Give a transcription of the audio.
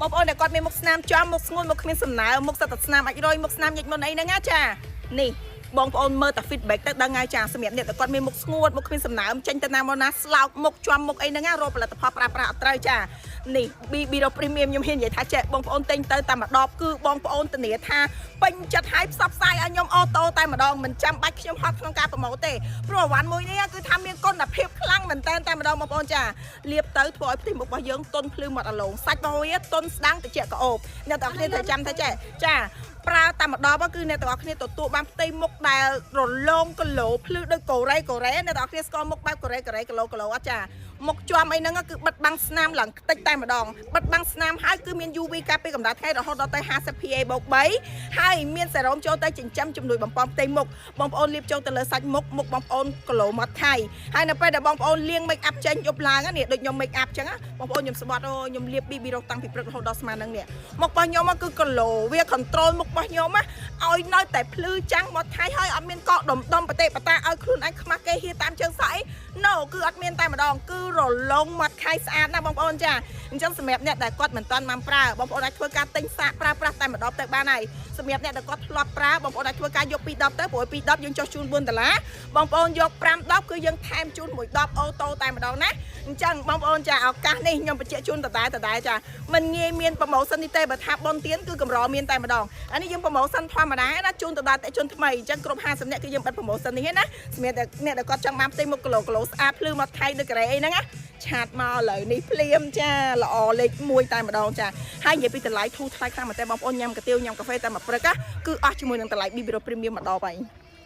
បងប្អូនដែលគាត់មានមុខស្នាមចំមុខស្ងួនមុខគ្មានសំណើមុខសត្វស្នាមអាចរយមុខស្នាមញិចមុនអីហ្នឹងណាចានេះបងប្អូនមើលតែ feedback ទៅដឹងហើយចាសម្រាប់អ្នកដែលគាត់មានមុខស្ងួតមុខគ្មានសំណើមចេញទៅណាមកណាស្លោកមុខចំមុខអីហ្នឹងណារកផលិតផលប្រើប្រាស់អត់ត្រូវចានេះ BB Rock Premium ខ្ញុំហ៊ាននិយាយថាចេះបងប្អូនទិញទៅតែម្ដងគឺបងប្អូនធានាថាពេញចិត្តហើយផ្សព្វផ្សាយឲ្យខ្ញុំអូតូតែម្ដងមិនចាំបាច់ខ្ញុំហត់ក្នុងការប្រម៉ូទទេព្រោះអវ៉ាន់មួយនេះគឺថាមានគុណភាពខ្លាំងមែនតើតែម្ដងបងប្អូនចាលាបទៅធ្វើឲ្យផ្ទៃមុខរបស់យើងទន់ភ្លឺមាត់អាឡូងសាច់របស់វាទន់ស្ដាំត្រជាក់ក្អូបអ្នកទាំងគ្នាត្រូវចាំថាចេះចាប្រើតែម្ដងគឺអ្នកទាំងអស់គ្នាទទួលបានផ្ទៃមុខដែលរលោងគីឡូភ្លឺដូចកូរ៉េអ្នកទាំងអស់គ្នាស្គាល់មុខបែបកូរ៉េគីឡូអត់ចាមុខជាប់អីហ្នឹងគឺបិទបាំងស្នាមឡើងខ្ទេចតែម្ដងបិទបាំងស្នាមហើយគឺមាន UV ការពារកម្ដៅថ្ងៃរហូតដល់ទៅ 50 PA បូក3ហើយមានសេរ៉ូមចូលទៅចិញ្ចឹមជំនួយបំពន់ផ្ទៃមុខបងប្អូនលាបចូលទៅលើសាច់មុខបងប្អូនគីឡូម៉ាត់ថៃហើយនៅពេលដែលបងប្អូនលាង make up ចេញយប់ឡើងនេះដូចខ្ញុំ make up ចឹងបងប្អូនខ្ញុំស្បត់អូខ្ញុំលាប BB Rock តាំងពីព្រឹករហូតដល់ស្មានហ្នឹងនេះមុខរបស់ខ្ញុំគឺគីឡូវា control មុខរបស់ខ្ញុំឲ្យនៅតែភ្លឺចាំងមាត់ថៃហើយអត់មានកកដុំប្រទេសបតាឲ្យខ្លួនឯងខ្មាស់គេហៀតាមជើងសក់អី No គឺអត់មានតែម្ដងគឺរលោងមាត់ខៃស្អាតណាបងប្អូនចាអញ្ចឹងសម្រាប់អ្នកដែលគាត់មិនទាន់បានប្រើបងប្អូនអាចធ្វើការទិញសាកប្រើប្រាស់តែម្ដងទៅបានហើយសម្រាប់អ្នកដែលគាត់ធ្លាប់ប្រើបងប្អូនអាចធ្វើការយក2 10ទៅព្រោះ2 10យើងចុះជូន4ដុល្លារបងប្អូនយក5 10គឺយើងថែមជូន1 10អូតូតែម្ដងណាអញ្ចឹងបងប្អូនចាឱកាសនេះខ្ញុំបញ្ជាក់ជូនដដែលចាមិនងាយមានប្រម៉ូសិននេះទេបើថាប៉ុនទៀនគឺកម្រមានតែម្ដងអានេះយើងប្រម៉ូសិនធម្មតាណាជូនទៅដល់តេជនថ្មីអញ្ចឹងគ្រប់50អ្នកគឺយើងបិទប្រម៉ូសិននេះណាសម្រាប់អ្នកដែលគាត់ចង់បានផ្ទៃមុខគីឡូស្អាតភ្លឺមាត់ថៃដូចកូរ៉េអីហ្នឹងណាឆាតមកឥឡូវនេះភ្លាមចាល្អលេខ1តែម្ដងចាហើយនិយាយពីតម្លៃធូរថ្លៃខ្លាំងមែនតើបងប្អូនញ៉ាំកាទៀវញ៉ាំកាហ្វេតែមួយព្រឹកគឺអស់ជាមួយនឹងតម្លៃ BB Rock Premium ម្ដងហើយ